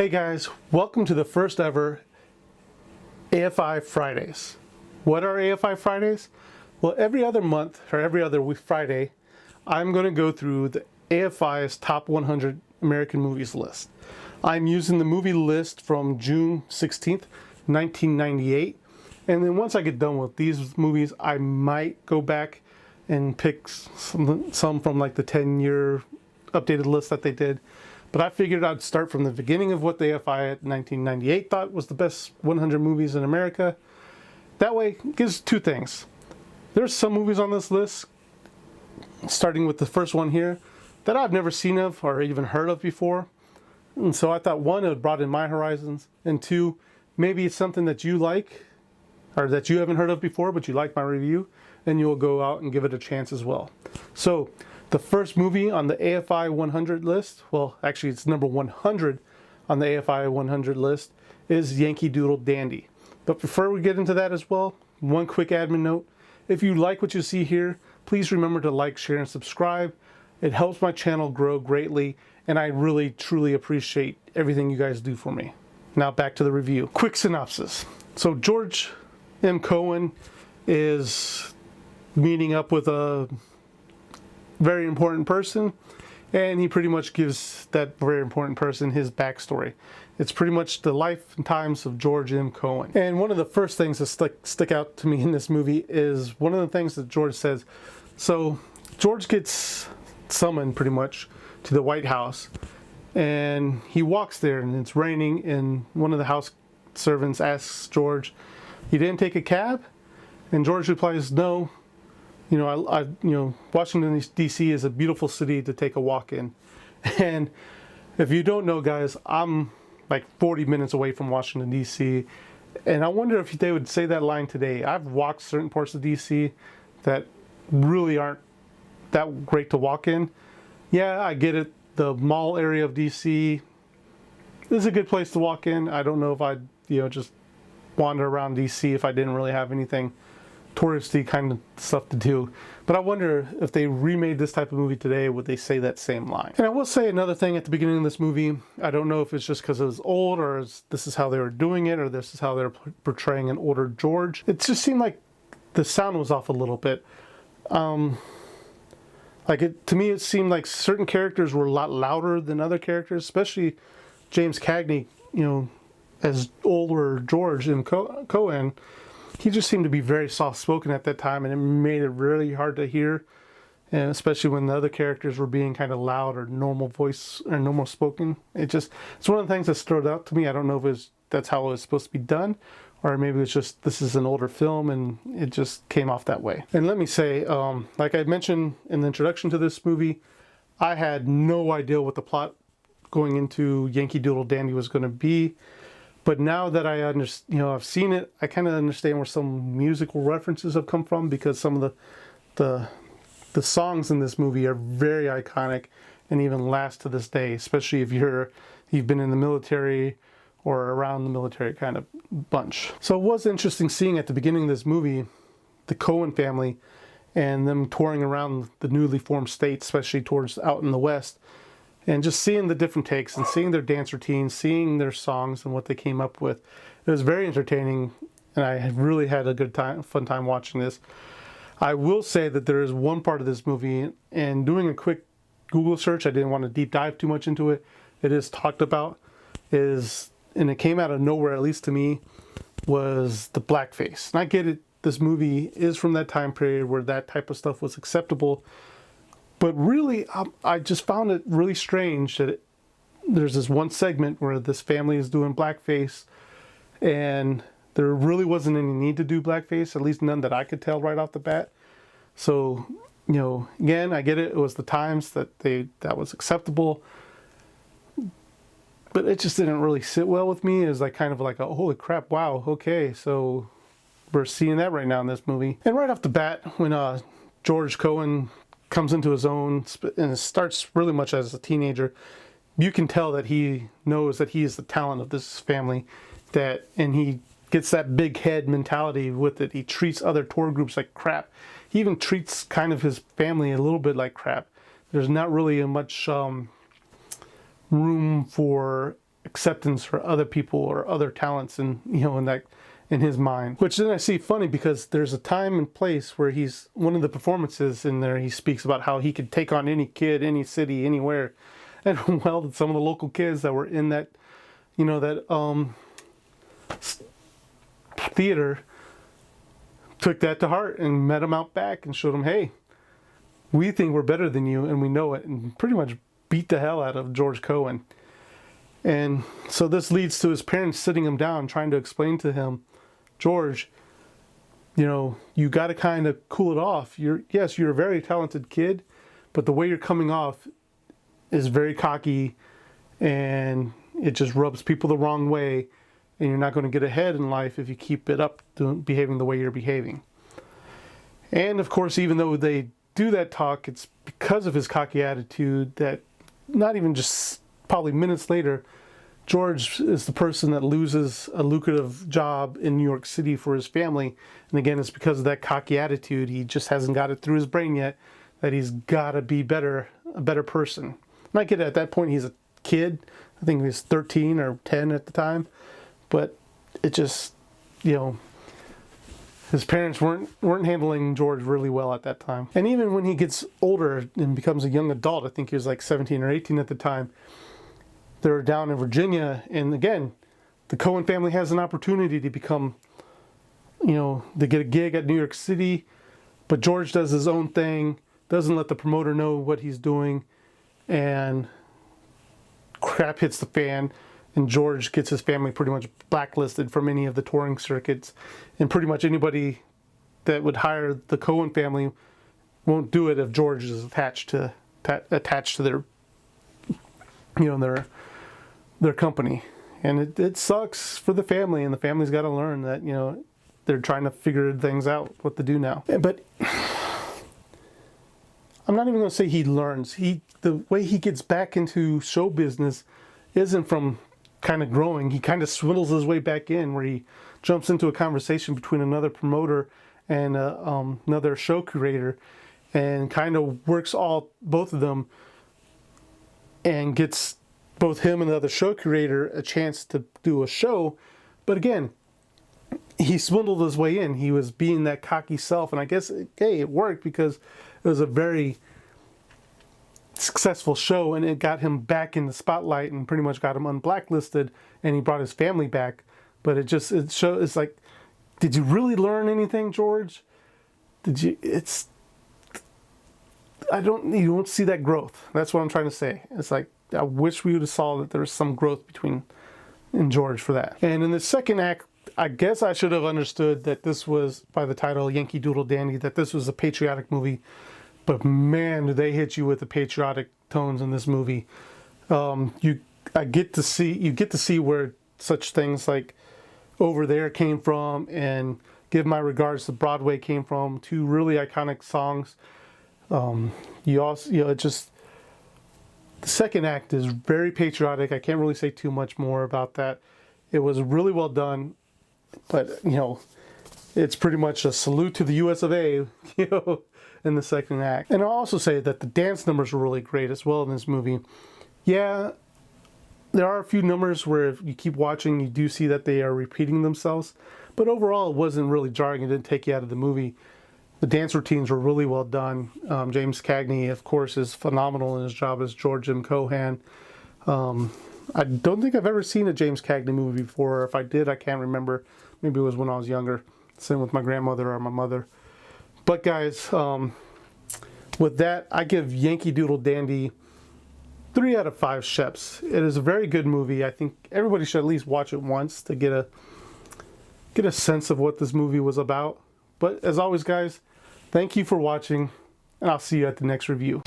Hey guys, welcome to the first ever AFI Fridays. What are AFI Fridays? Well, every other month or every other week Friday, I'm going to go through the AFI's top 100 American movies list. I'm using the movie list from June 16th, 1998. And then once I get done with these movies, I might go back and pick some from like the 10-year updated list that they did. But I figured I'd start from the beginning of what the AFI at 1998 thought was the best 100 movies in America. That way, it gives two things. There's some movies on this list, starting with the first one here, that I've never seen of or even heard of before. And so I thought, one, it would broaden my horizons, and two, maybe it's something that you like or that you haven't heard of before, but you like my review, and you'll go out and give it a chance as well. So the first movie on the AFI 100 list, well, actually it's number 100 on the AFI 100 list, is Yankee Doodle Dandy. But before we get into that as well, one quick admin note. If you like what you see here, please remember to like, share, and subscribe. It helps my channel grow greatly, and I really, truly appreciate everything you guys do for me. Now back to the review. Quick synopsis. So George M. Cohan is meeting up with a very important person, and he pretty much gives that very important person his backstory. It's pretty much the life and times of George M. Cohan. And one of the first things that stick out to me in this movie is one of the things that George says. So George gets summoned pretty much to the White House, and he walks there and it's raining, and one of the house servants asks George, "You didn't take a cab?" And George replies, "No. You know, Washington, D.C. is a beautiful city to take a walk in." And if you don't know, guys, I'm like 40 minutes away from Washington, D.C. And I wonder if they would say that line today. I've walked certain parts of D.C. that really aren't that great to walk in. Yeah, I get it. The mall area of D.C. is a good place to walk in. I don't know if I'd, just wander around D.C. if I didn't really have anything touristy kind of stuff to do. But I wonder if they remade this type of movie today, would they say that same line? And I will say another thing at the beginning of this movie. I don't know if it's just because it was old, or this is how they were doing it, or this is how they're portraying an older George. It just seemed like the sound was off a little bit. To me, it seemed like certain characters were a lot louder than other characters, especially James Cagney, as older George in Cohan. He just seemed to be very soft-spoken at that time, and it made it really hard to hear, and especially when the other characters were being kind of loud or normal voice or normal spoken. It's one of the things that stood out to me. I don't know if that's how it was supposed to be done, or maybe it's just this is an older film and it just came off that way. And let me say, like I mentioned in the introduction to this movie, I had no idea what the plot going into Yankee Doodle Dandy was going to be. But now that I understand, I've seen it, I kind of understand where some musical references have come from, because some of the songs in this movie are very iconic and even last to this day, especially if you've been in the military or around the military kind of bunch. So it was interesting seeing at the beginning of this movie the Cohan family and them touring around the newly formed state, especially towards out in the West. And just seeing the different takes and seeing their dance routines, seeing their songs and what they came up with. It was very entertaining, and I really had a fun time watching this. I will say that there is one part of this movie, and doing a quick Google search, I didn't want to deep dive too much into it. It is talked about, and it came out of nowhere, at least to me, was the blackface. And I get it, this movie is from that time period where that type of stuff was acceptable. But really, I just found it really strange that there's this one segment where this family is doing blackface, and there really wasn't any need to do blackface, at least none that I could tell right off the bat. So, again, I get it. It was the times that was acceptable. But it just didn't really sit well with me. It was kind of like, holy crap, wow, okay, so we're seeing that right now in this movie. And right off the bat, when George Cohan comes into his own, and it starts really much as a teenager, you can tell that he knows that he is the talent of this family, and he gets that big head mentality with it. He treats other tour groups like crap. He even treats kind of his family a little bit like crap. There's not really much room for acceptance for other people or other talents, and in his mind. Which then I see funny, because there's a time and place where one of the performances in there, he speaks about how he could take on any kid, any city, anywhere. And well, some of the local kids that were in that, theater took that to heart and met him out back and showed him, hey, we think we're better than you and we know it, and pretty much beat the hell out of George Cohan. And so this leads to his parents sitting him down, trying to explain to him, George, you got to kind of cool it off. You're a very talented kid, but the way you're coming off is very cocky, and it just rubs people the wrong way, and you're not going to get ahead in life if you keep it up to behaving the way you're behaving. And of course, even though they do that talk, it's because of his cocky attitude that not even just probably minutes later, George is the person that loses a lucrative job in New York City for his family. And again, it's because of that cocky attitude. He just hasn't got it through his brain yet that he's got to be a better person. And I get it, at that point, he's a kid. I think he was 13 or 10 at the time. But it just, his parents weren't handling George really well at that time. And even when he gets older and becomes a young adult, I think he was like 17 or 18 at the time, they're down in Virginia, and again, the Cohan family has an opportunity to become, to get a gig at New York City, but George does his own thing, doesn't let the promoter know what he's doing, and crap hits the fan, and George gets his family pretty much blacklisted from any of the touring circuits, and pretty much anybody that would hire the Cohan family won't do it if George is attached to their, their company. And it sucks for the family, and the family's got to learn that, they're trying to figure things out, what to do now. But I'm not even going to say he learns. The way he gets back into show business isn't from kind of growing. He kind of swindles his way back in, where he jumps into a conversation between another promoter and another show curator, and kind of works both of them, and gets both him and the other show curator a chance to do a show. But again, he swindled his way in. He was being that cocky self, and I guess, hey, it worked because it was a very successful show, and it got him back in the spotlight and pretty much got him unblacklisted, and he brought his family back. But it's like, did you really learn anything, George? You won't see that growth. That's what I'm trying to say. It's like, I wish we would have saw that there was some growth in George for that. And in the second act, I guess I should have understood that this was, by the title Yankee Doodle Dandy, that this was a patriotic movie. But man, do they hit you with the patriotic tones in this movie. You get to see where such things like Over There came from, and Give My Regards to Broadway came from, two really iconic songs. The second act is very patriotic. I can't really say too much more about that. It was really well done, but it's pretty much a salute to the US of A, in the second act. And I'll also say that the dance numbers were really great as well in this movie. Yeah, there are a few numbers where if you keep watching, you do see that they are repeating themselves, but overall it wasn't really jarring. It didn't take you out of the movie. The dance routines were really well done. James Cagney, of course, is phenomenal in his job as George M. Cohan. I don't think I've ever seen a James Cagney movie before. If I did, I can't remember. Maybe it was when I was younger. Same with my grandmother or my mother. But guys, with that, I give Yankee Doodle Dandy 3 out of 5 Sheps. It is a very good movie. I think everybody should at least watch it once to get a sense of what this movie was about. But as always, guys, thank you for watching, and I'll see you at the next review.